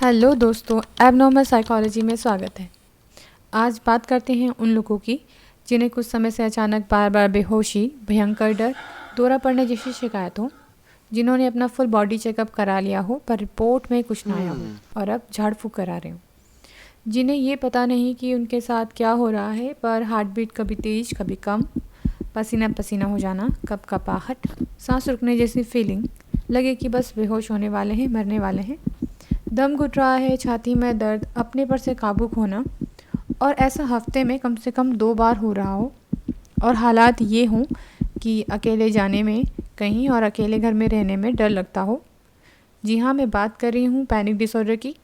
Hello दोस्तों, abnormal psychology में स्वागत है। आज बात करते हैं उन लोगों की जिन्हें कुछ समय से अचानक बार बार बेहोशी, भयंकर डर, दौरा पड़ने जैसी शिकायत हो, जिन्होंने अपना फुल बॉडी चेकअप करा लिया हो पर रिपोर्ट में कुछ ना आया हो और अब झाड़ फूँक करा रहे हो, जिन्हें ये पता नहीं कि उनके साथ क्या हो रहा है पर हार्ट बीट कभी तेज़ कभी कम, पसीना पसीना हो जाना, कपकपाहट, सांस रुकने जैसी फीलिंग, लगे कि बस बेहोश होने वाले हैं, मरने वाले हैं, दम घुट रहा है, छाती में दर्द, अपने पर से काबू खोना, और ऐसा हफ्ते में कम से कम 2 बार हो रहा हो और हालात ये हों कि अकेले जाने में कहीं और अकेले घर में रहने में डर लगता हो। जी हाँ, मैं बात कर रही हूँ पैनिक डिसऑर्डर की।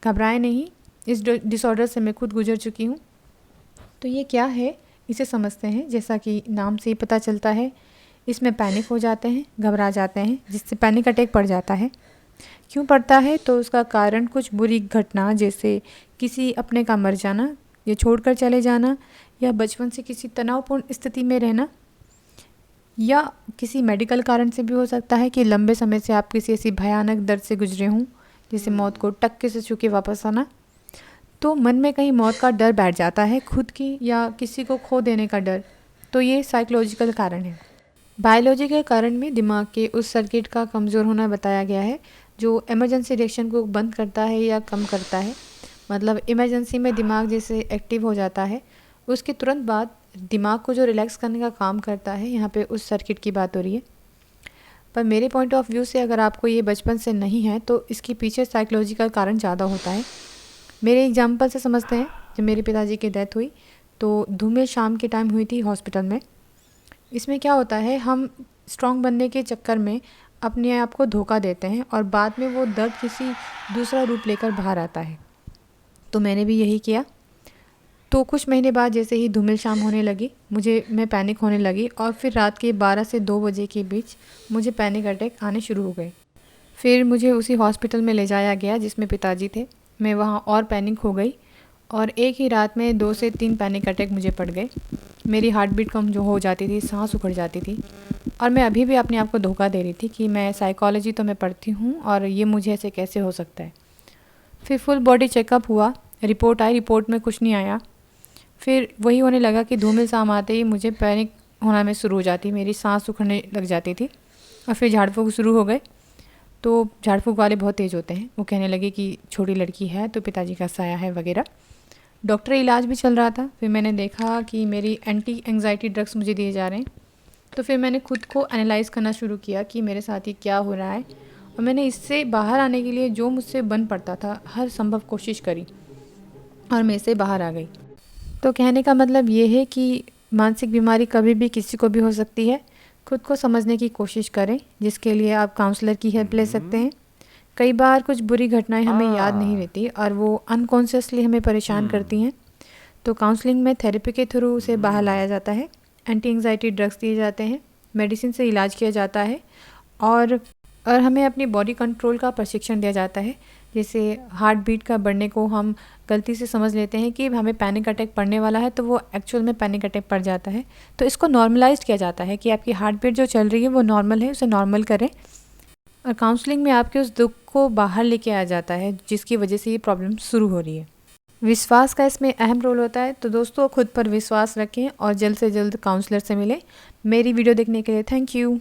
घबराएं नहीं, इस डिसऑर्डर से मैं खुद गुजर चुकी हूँ। तो ये क्या है, इसे समझते हैं। जैसा कि नाम से ही पता चलता है, इसमें पैनिक हो जाते हैं, घबरा जाते हैं, जिससे पैनिक अटैक पड़ जाता है। क्यों पड़ता है? तो उसका कारण कुछ बुरी घटना, जैसे किसी अपने का मर जाना या छोड़कर चले जाना, या बचपन से किसी तनावपूर्ण स्थिति में रहना, या किसी मेडिकल कारण से भी हो सकता है कि लंबे समय से आप किसी ऐसी भयानक दर्द से गुजरे हों, जैसे मौत को टक्के से छू के वापस आना। तो मन में कहीं मौत का डर बैठ जाता है, खुद की या किसी को खो देने का डर। तो ये साइकोलॉजिकल कारण है। बायोलॉजी के कारण में दिमाग के उस सर्किट का कमज़ोर होना बताया गया है जो इमरजेंसी रिएक्शन को बंद करता है या कम करता है। मतलब इमरजेंसी में दिमाग जैसे एक्टिव हो जाता है, उसके तुरंत बाद दिमाग को जो रिलैक्स करने का काम करता है, यहाँ पे उस सर्किट की बात हो रही है। पर मेरे पॉइंट ऑफ व्यू से अगर आपको ये बचपन से नहीं है तो इसके पीछे साइकोलॉजिकल कारण ज़्यादा होता है। मेरे एग्जाम्पल से समझते हैं। जब मेरे पिताजी की डेथ हुई तो धूमिल शाम के टाइम हुई थी हॉस्पिटल में। इसमें क्या होता है, हम स्ट्रॉन्ग बनने के चक्कर में अपने आप को धोखा देते हैं और बाद में वो दर्द किसी दूसरा रूप लेकर बाहर आता है। तो मैंने भी यही किया। तो कुछ महीने बाद जैसे ही धूमिल शाम होने लगी, मैं पैनिक होने लगी और फिर रात के 12 से 2 बजे के बीच मुझे पैनिक अटैक आने शुरू हो गए। फिर मुझे उसी हॉस्पिटल में ले जाया गया जिसमें पिताजी थे। मैं वहाँ और पैनिक हो गई और एक ही रात में 2 से 3 पैनिक अटैक मुझे पड़ गए। मेरी हार्ट बीट कम जो हो जाती थी, सांस उखड़ जाती थी, और मैं अभी भी अपने आप को धोखा दे रही थी कि मैं साइकोलॉजी तो मैं पढ़ती हूँ और ये मुझे ऐसे कैसे हो सकता है। फिर फुल बॉडी चेकअप हुआ, रिपोर्ट आई, रिपोर्ट में कुछ नहीं आया। फिर वही होने लगा कि धूमिल शाम आते ही मुझे पैनिक होना में शुरू हो जाती, मेरी सांस उखड़ने लग जाती थी और फिर झाड़ फूँक शुरू हो गए। तो झाड़ फूँक वाले बहुत तेज़ होते हैं। वो कहने लगे कि छोटी लड़की है तो पिताजी का साया है वगैरह। डॉक्टर इलाज भी चल रहा था। फिर मैंने देखा कि मेरी एंटी एंग्जाइटी ड्रग्स मुझे दिए जा रहे हैं। तो फिर मैंने खुद को एनालाइज़ करना शुरू किया कि मेरे साथ ये क्या हो रहा है, और मैंने इससे बाहर आने के लिए जो मुझसे बन पड़ता था हर संभव कोशिश करी और मैं इससे बाहर आ गई। तो कहने का मतलब ये है कि मानसिक बीमारी कभी भी किसी को भी हो सकती है। खुद को समझने की कोशिश करें, जिसके लिए आप काउंसलर की हेल्प ले सकते हैं। कई बार कुछ बुरी घटनाएं हमें याद नहीं रहती और वो अनकॉन्शियसली हमें परेशान करती हैं। तो काउंसलिंग में थेरेपी के थ्रू उसे बाहर लाया जाता है, एंटी एंग्जाइटी ड्रग्स दिए जाते हैं, मेडिसिन से इलाज किया जाता है, और हमें अपनी बॉडी कंट्रोल का प्रशिक्षण दिया जाता है। जैसे हार्ट बीट का बढ़ने को हम गलती से समझ लेते हैं कि हमें पैनिक अटैक पड़ने वाला है, तो वो एक्चुअल में पैनिक अटैक पड़ जाता है। तो इसको नॉर्मलाइज किया जाता है कि आपकी हार्ट बीट जो चल रही है वो नॉर्मल है, उसे नॉर्मल करें। और काउंसलिंग में आपके उस दुख को बाहर लेके आया जाता है जिसकी वजह से ये प्रॉब्लम शुरू हो रही है। विश्वास का इसमें अहम रोल होता है। तो दोस्तों, खुद पर विश्वास रखें और जल्द से जल्द काउंसलर से मिलें। मेरी वीडियो देखने के लिए थैंक यू।